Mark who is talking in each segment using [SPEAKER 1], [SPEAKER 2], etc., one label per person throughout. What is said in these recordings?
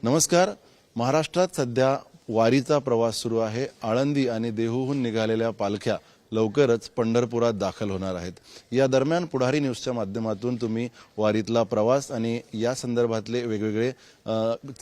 [SPEAKER 1] नमस्कार. महाराष्ट्रात सध्या वारीचा प्रवास सुरू आहे. आळंदी आणि देहूहून निघालेल्या पालख्या लवकरच पंढरपुरात दाखल होणार आहेत. या दरम्यान पुढारी न्यूजच्या माध्यमातून तुम्ही वारीतला प्रवास आणि या संदर्भातले वेगवेगळे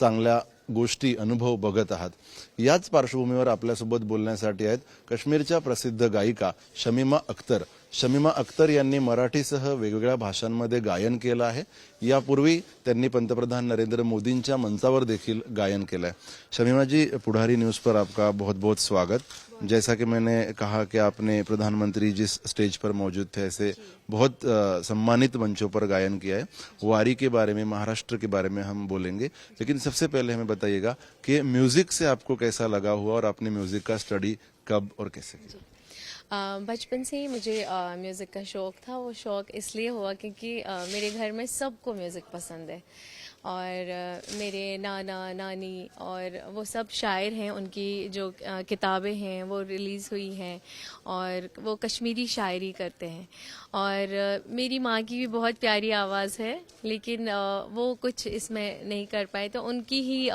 [SPEAKER 1] चांगल्या गोष्टी अनुभव बघत आहात. याच पार्श्वभूमीवर आपल्यासोबत बोलण्यासाठी आहेत काश्मीरच्या प्रसिद्ध गायिका शमीमा अख्तर. शमीमा अख्तर यांनी मराठीसह वेगवेगळ्या भाषांमध्ये गायन केलं आहे. यापूर्वी त्यांनी पंतप्रधान नरेंद्र मोदींच्या मंचावर देखील गायन केलं है. शमीमा जी, पुढारी न्यूज पर आपका बहुत बहुत स्वागत. जैसा कि मैंने कहा कि आपने प्रधानमंत्री जिस स्टेज पर मौजूद थे ऐसे बहुत सम्मानित मंचों पर गायन किया है. वारी के बारे में, महाराष्ट्र के बारे में हम बोलेंगे, लेकिन सबसे पहले हमें बताइएगा कि म्यूजिक से आपको कैसा लगा हुआ और आपने म्यूजिक का स्टडी कब और कैसे किया?
[SPEAKER 2] बचपन से ही मुझे म्यूज़िक का शौक़ था. वो शौक़ इसलिए हुआ क्योंकि मेरे घर में सबको म्यूज़िक पसंद है और मेरे नाना नानी और वो सब शायर हैं. उनकी जो किताबें हैं वो रिलीज़ हुई हैं और वो कश्मीरी शायरी करते हैं. और मेरी माँ की भी बहुत प्यारी आवाज़ है, लेकिन वो कुछ इसमें नहीं कर पाए. तो उनकी ही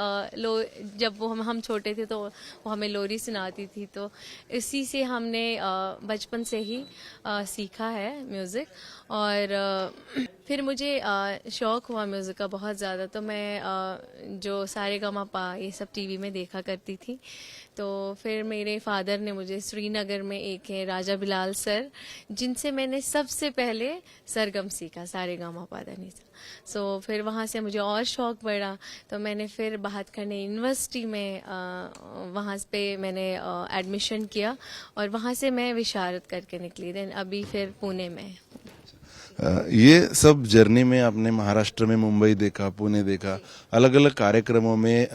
[SPEAKER 2] जब वो हम छोटे थे तो वो हमें लोरी सुनाती थी. तो इसी से हमने बचपन से ही सीखा है म्यूज़िक. और फिर मुझे शौक़ हुआ म्यूज़िक का बहुत ज़्यादा. तो मैं जो सारेगामापा ये सब टीवी में देखा करती थी. तो फिर मेरे फादर ने मुझे श्रीनगर में एक है राजा बिलाल सर, जिनसे मैंने सबसे पहले सरगम सीखा, सारेगामापा दा. सो फिर वहाँ से मुझे और शौक़ बढ़ा. तो मैंने फिर भातखंडे यूनिवर्सिटी में वहाँ पे मैंने एडमिशन किया और वहाँ से मैं विशारद करके निकली. देन अभी फिर पुणे में.
[SPEAKER 1] ये सब जर्नी में आपने महाराष्ट्र में मुंबई देखा, पुणे देखा, अलग अलग कार्यक्रमों में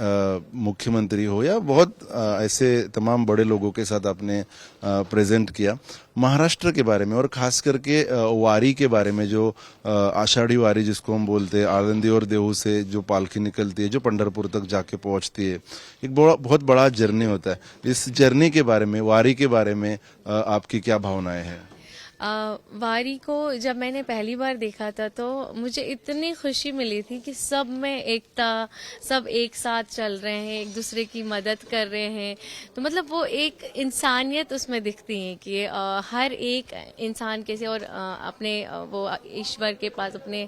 [SPEAKER 1] मुख्यमंत्री हो या बहुत ऐसे तमाम बड़े लोगों के साथ आपने प्रेजेंट किया. महाराष्ट्र के बारे में और खास करके वारी के बारे में, जो आषाढ़ी वारी जिसको हम बोलते हैं, आळंदी और देहू से जो पालकी निकलती है, जो पंढरपुर तक जाके पहुंचती है, एक बहुत बड़ा जर्नी होता है. इस जर्नी के बारे में, वारी के बारे में आपकी क्या भावनाएं हैं?
[SPEAKER 2] वारी को जब मैंने पहली बार देखा था तो मुझे इतनी खुशी मिली थी कि सब में एकता, सब एक साथ चल रहे हैं, एक दूसरे की मदद कर रहे हैं. तो मतलब वो एक इंसानियत उसमें दिखती है कि हर एक इंसान कैसे और अपने वो ईश्वर के पास, अपने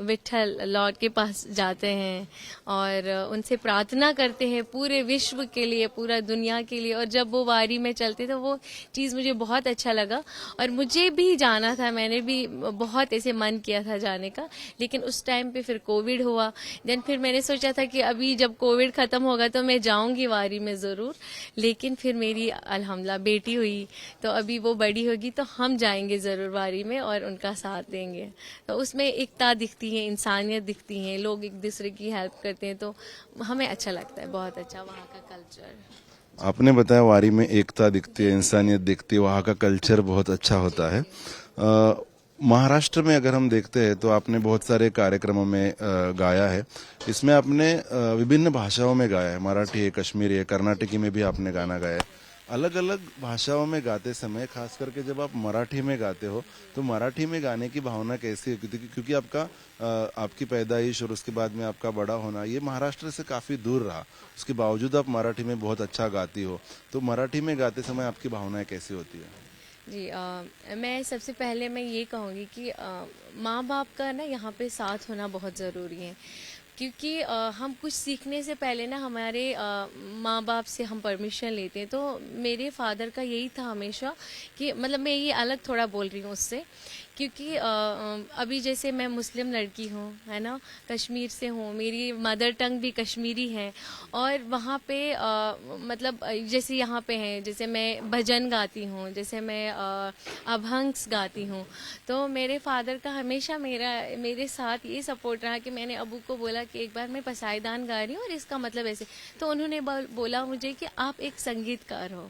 [SPEAKER 2] विठल लॉर्ड के पास जाते हैं और उनसे प्रार्थना करते हैं पूरे विश्व के लिए, पूरा दुनिया के लिए. और जब वो वारी में चलते तो वो चीज़ मुझे बहुत अच्छा लगा. और मुझे भी जाना था, मैंने भी बहुत ऐसे मन किया था जाने का, लेकिन उस टाइम पे फिर कोविड हुआ. देन फिर मैंने सोचा था कि अभी जब कोविड ख़त्म होगा तो मैं जाऊंगी वारी में ज़रूर. लेकिन फिर मेरी अल्हम्दुलिल्लाह बेटी हुई, तो अभी वो बड़ी होगी तो हम जाएंगे ज़रूर वारी में और उनका साथ देंगे. तो उसमें एकता दिखती है, इंसानियत दिखती है, लोग एक दूसरे की हेल्प करते हैं. तो हमें अच्छा लगता है, बहुत अच्छा वहाँ का कल्चर.
[SPEAKER 1] आपने बताया वारी में एकता दिखती है, इंसानियत दिखती है, वहाँ का कल्चर बहुत अच्छा होता है. महाराष्ट्र में अगर हम देखते हैं तो आपने बहुत सारे कार्यक्रमों में गाया है. इसमें आपने विभिन्न भाषाओं में गाया है. मराठी है, कश्मीरी है, कर्नाटकी में भी आपने गाना गाया है. अलग अलग भाषाओं में गाते समय, खास करके जब आप मराठी में गाते हो, तो मराठी में गाने की भावना कैसी है? क्योंकि आपकी पैदाइश और उसके बाद में आपका बड़ा होना ये महाराष्ट्र से काफ़ी दूर रहा, उसके बावजूद आप मराठी में बहुत अच्छा गाती हो. तो मराठी में गाते समय आपकी भावनाएं कैसी होती है?
[SPEAKER 2] जी, मैं सबसे पहले मैं ये कहूँगी कि माँ बाप का ना यहाँ पे साथ होना बहुत ज़रूरी है. क्योंकि हम कुछ सीखने से पहले ना हमारे माँ बाप से हम परमिशन लेते हैं. तो मेरे फादर का यही था हमेशा कि मतलब मैं ये अलग थोड़ा बोल रही हूँ उससे, क्योंकि अभी जैसे मैं मुस्लिम लड़की हूँ, है ना, कश्मीर से हूँ, मेरी मदर टंग भी कश्मीरी है. और वहाँ पे मतलब जैसे यहाँ पे हैं, जैसे मैं भजन गाती हूँ, जैसे मैं अभंग्स गाती हूँ. तो मेरे फादर का हमेशा मेरे साथ ये सपोर्ट रहा कि मैंने अबू को बोला कि एक बार मैं पसाईदान गा रही हूँ और इसका मतलब ऐसे. तो उन्होंने बोला मुझे कि आप एक संगीतकार हो,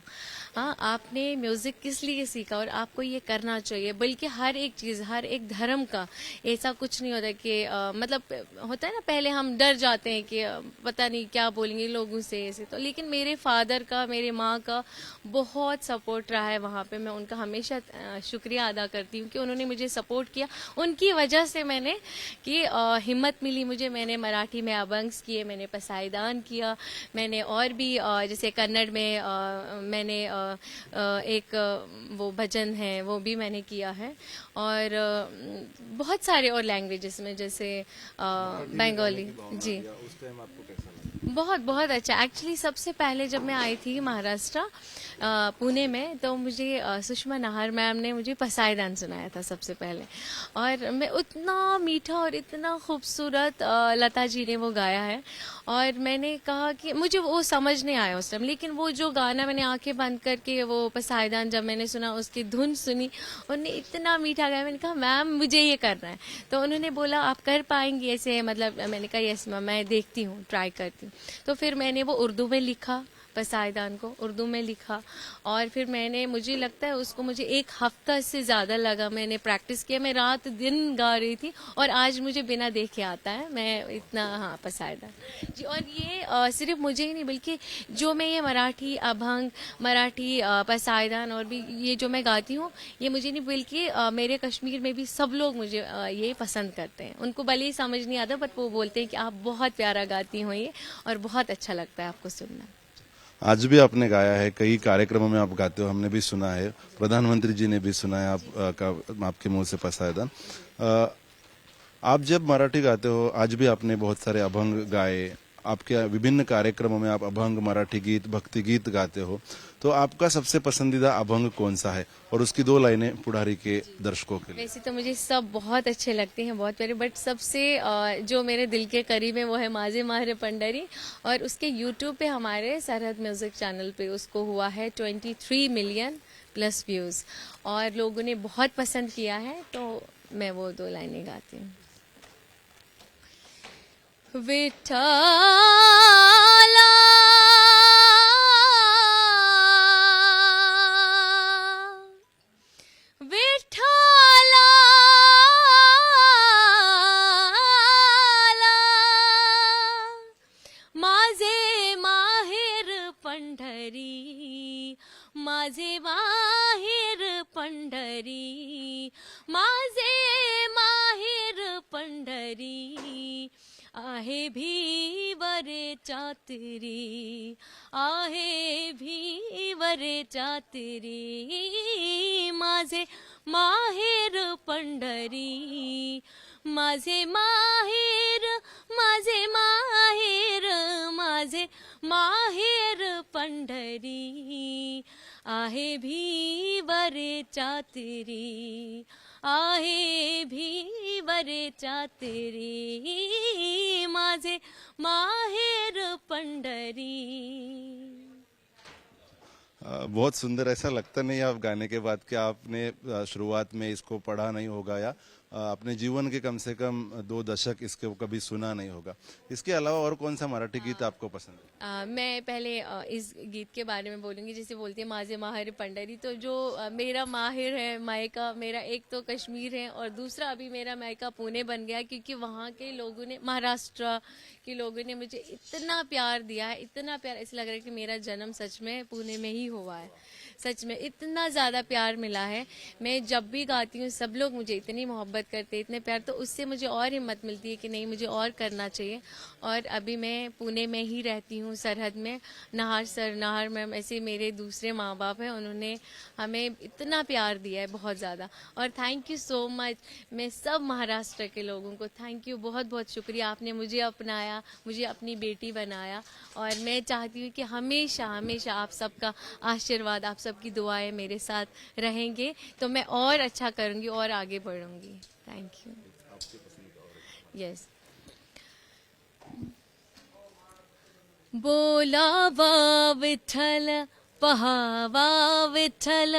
[SPEAKER 2] हाँ, आपने म्यूज़िक किस लिए सीखा और आपको ये करना चाहिए. बल्कि हर एक एक चीज़, हर एक धर्म का ऐसा कुछ नहीं होता कि मतलब होता है ना, पहले हम डर जाते हैं कि पता नहीं क्या बोलेंगे लोगों से ऐसे, तो लेकिन मेरे फादर का, मेरे माँ का बहुत सपोर्ट रहा है वहाँ पे। मैं उनका हमेशा शुक्रिया अदा करती हूँ कि उन्होंने मुझे सपोर्ट किया। उनकी वजह से मैंने कि हिम्मत मिली मुझे, मैंने मराठी में अभंग्स किए, मैंने पसाईदान किया, मैंने और भी जैसे कन्नड़ में मैंने एक वो भजन है वो भी मैंने किया है, और बहुत सारे और लैंग्वेजेस में जैसे बंगाली। जी,
[SPEAKER 1] उस टाइम आपको कैसा लगा?
[SPEAKER 2] बहुत बहुत अच्छा। एक्चुअली सबसे पहले जब मैं आई थी महाराष्ट्र पुणे में, तो मुझे सुषमा नाहर मैम ने मुझे पसाईदान सुनाया था सबसे पहले, और मैं उतना मीठा और इतना खूबसूरत लता जी ने वो गाया है, और मैंने कहा कि मुझे वो समझ नहीं आया उस टाइम, लेकिन वो जो गाना मैंने आंखें बंद करके वो पसाईदान जब मैंने सुना, उसकी धुन सुनी, उन्होंने इतना मीठा गाया, मैंने कहा मैम मुझे ये करना है। तो उन्होंने बोला आप कर पाएंगी ऐसे, मतलब मैंने कहा यस मैम, मैं देखती हूँ, ट्राई करती हूँ। तो फिर मैंने वो उर्दू में लिखा, पसाईदान को उर्दू में लिखा, और फिर मैंने, मुझे लगता है उसको मुझे 1 हफ्ता से ज़्यादा लगा, मैंने प्रैक्टिस किया, मैं रात दिन गा रही थी, और आज मुझे बिना देखे आता है, मैं इतना, हाँ, पसाईदान जी। और ये सिर्फ मुझे ही नहीं, बल्कि जो मैं ये मराठी अभंग, मराठी पसाईदान और भी ये जो मैं गाती हूँ, ये मुझे नहीं, बल्कि मेरे कश्मीर में भी सब लोग मुझे ये पसंद करते हैं। उनको भले ही समझ नहीं आता, बट वो बोलते हैं कि आप बहुत प्यारा गाती हो ये, और बहुत अच्छा लगता है आपको सुनना।
[SPEAKER 1] आज भी आपने गाया है, कई कार्यक्रमों में आप गाते हो, हमने भी सुना है, प्रधानमंत्री जी ने भी सुना है आपके मुंह से पसाईदान। आप जब मराठी गाते हो, आज भी आपने बहुत सारे अभंग गाए, आपके विभिन्न कार्यक्रमों में आप अभंग, मराठी गीत, भक्ति गीत गाते हो, तो आपका सबसे पसंदीदा अभंग कौन सा है, और उसकी 2 लाइनें पुढ़ारी के दर्शकों के लिए?
[SPEAKER 2] वैसे तो मुझे सब बहुत अच्छे लगते हैं, बहुत प्यारे, बट सबसे जो मेरे दिल के करीब है वो है माझे माहेर पंढरी, और उसके यूट्यूब पे, हमारे सरहद म्यूजिक चैनल पे उसको हुआ है 23 मिलियन प्लस व्यूज, और लोगों ने बहुत पसंद किया है, तो मैं वो 2 लाइनें गाती हूँ। विठ्ठला विठ्ठला माझे माहेर पंढरी, माझे माहेर पंढरी, माझे माहेर पंढरी, आहे भीवरे चातरी, आहे भीवरे चातरी, माझे माहेर पंढरी, माझे माहेर, माझे माहेर, माझे माहेर पंढरी, आहे भीवरे चातरी, आहे भीवरे चातरी, माझे माहेर पंढरी।
[SPEAKER 1] बहुत सुंदर। ऐसा लगता नहीं आप गाने के बाद कि आपने शुरुआत में इसको पढ़ा नहीं होगा, या अपने जीवन के कम से कम 2 दशक इसको कभी सुना नहीं होगा। इसके अलावा और कौन सा मराठी गीत आपको पसंद है?
[SPEAKER 2] मैं पहले इस गीत के बारे में बोलूँगी, जैसे बोलती है माझे माहेर पंढरी, तो जो मेरा माहिर है, मायका मेरा एक तो कश्मीर है, और दूसरा अभी मेरा मायका पुणे बन गया, क्योंकि वहाँ के लोगों ने, महाराष्ट्र के लोगों ने मुझे इतना प्यार दिया है, इतना प्यार, ऐसा लग रहा है कि मेरा जन्म सच में पुणे में ही हुआ है। सच में इतना ज़्यादा प्यार मिला है, मैं जब भी गाती हूँ सब लोग मुझे इतनी मोहब्बत करते, इतने प्यार, तो उससे मुझे और हिम्मत मिलती है कि नहीं, मुझे और करना चाहिए। और अभी मैं पुणे में ही रहती हूँ, सरहद में, नाहर सर, नाहर मैम, ऐसे मेरे दूसरे माँ बाप हैं, उन्होंने हमें इतना प्यार दिया है, बहुत ज़्यादा। और थैंक यू सो मच, मैं सब महाराष्ट्र के लोगों को थैंक यू, बहुत बहुत शुक्रिया, आपने मुझे अपनाया, मुझे अपनी बेटी बनाया, और मैं चाहती हूँ कि हमेशा हमेशा आप सबका आशीर्वाद, आप सबकी दुआएं मेरे साथ रहेंगे, तो मैं और अच्छा करूँगी और आगे बढ़ूँगी। Thank you. यस। बोलावा विठ्ठल, पहावा विठ्ठल,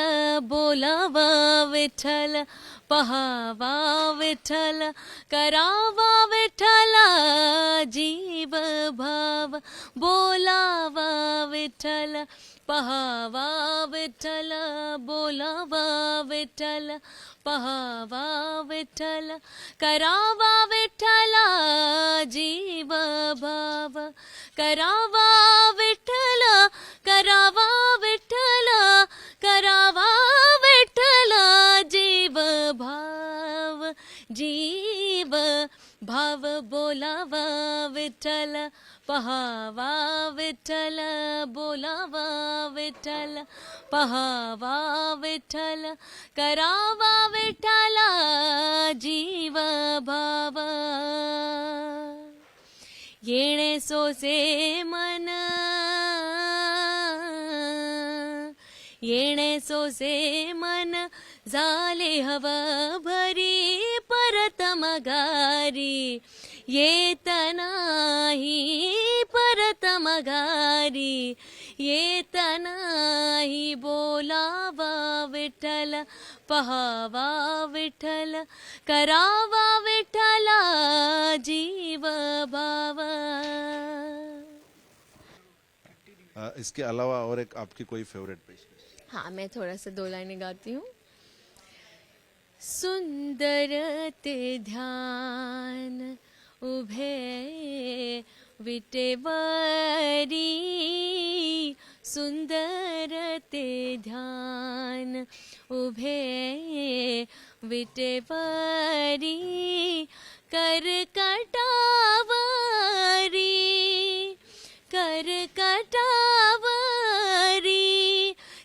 [SPEAKER 2] बोलावा विठ्ठल, पहावा विठ्ठल, करावा विठ्ठल जीव भाव। भाव बोलावा विठ्ठल पहावा विठ्ठल बोलावा विठ्ठल पहावा विठ्ठल करावा विठ्ठल जीव भाव करावा विठ्ठल करावा विठ्ठल करावा विठ्ठल जीव भाव जीव भाव बोलावा विठ्ठल पहावा विठ्ठल बोलावा विठ्ठल पहावा विठ्ठल करावा विठ्ठल जीव भाव येणे सोसे मन येणे सोसे मन झाले हव भरी परत मगारी येत नाही परत मगारी येत नाही बोलावा विठ्ठल पहावा विठ्ठल करावा विठ्ठल जीव भाव
[SPEAKER 1] इसके अलावा और एक आपकी कोई फेवरेट पेशकश?
[SPEAKER 2] हाँ, मैं थोड़ा सा 2 लाइनें गाती हूँ। सुंदर ते ध्यान उभे विटेवरी सुंदर ते ध्यान उभे विटेवरी करकटावरी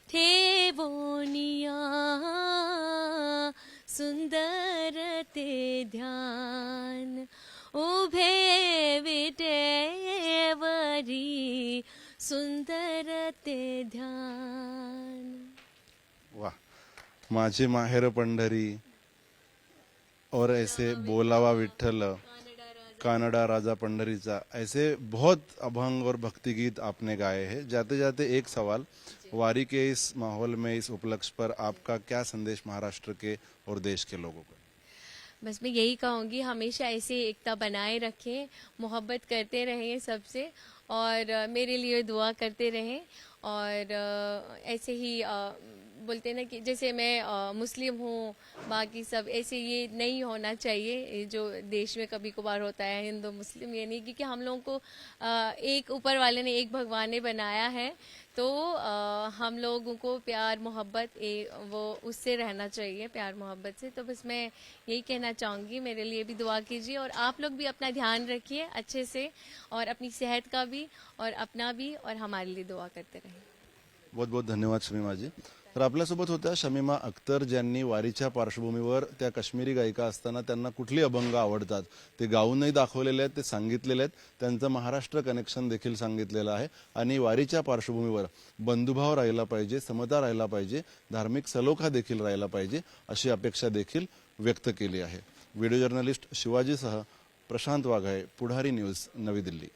[SPEAKER 2] ठेवोनिया सुंदर ते ध्यान उभे विटेवरी सुंदर ते ध्यान।
[SPEAKER 1] वाह, माझे माहेर पंढरी और ऐसे बोलावा विठ्ठल कानडा राजा पंढरीचा, ऐसे बहुत अभंग और भक्ति गीत आपने गाए हैं। जाते जाते एक सवाल, वारी के इस माहौल में, इस उपलक्ष्य पर आपका क्या संदेश महाराष्ट्र के और देश के लोगों को?
[SPEAKER 2] बस मैं यही कहूँगी, हमेशा ऐसे एकता बनाए रखें, मोहब्बत करते रहें सबसे, और मेरे लिए दुआ करते रहें। और ऐसे ही बोलते हैं ना कि जैसे मैं मुस्लिम हूँ, बाकी सब ऐसे ये नहीं होना चाहिए। ये जो देश में कभी कभार होता है हिंदू मुस्लिम, ये नहीं, क्योंकि हम लोगों को एक ऊपर वाले ने, एक भगवान ने बनाया है, तो हम लोगों को प्यार मोहब्बत वो उससे रहना चाहिए, प्यार मोहब्बत से। तो बस मैं यही कहना चाहूँगी, मेरे लिए भी दुआ कीजिए, और आप लोग भी अपना ध्यान रखिए अच्छे से, और अपनी सेहत का भी और अपना भी, और हमारे लिए दुआ करते रहें।
[SPEAKER 1] बहुत बहुत धन्यवाद शमीमा जी। तर आपल्यासोबत होत्या शमीमा अख्तर, ज्यांनी वारीच्या पार्श्वभूमीवर त्या काश्मीरी गायिका असताना त्यांना कुठली अभंग आवडतात ते गाऊनही दाखवलेले आहेत, ते सांगितलेले आहेत, त्यांचं महाराष्ट्र कनेक्शन देखील सांगितलेलं आहे। आणि वारीच्या पार्श्वभूमीवर बंधुभाव राहिला पाहिजे, समता राहिला पाहिजे, धार्मिक सलोखा देखील राहिला पाहिजे, अशी अपेक्षा देखील व्यक्त केली आहे। व्हिडिओ जर्नलिस्ट शिवाजीसह प्रशांत वाघाळे, पुढारी न्यूज, नवी दिल्ली।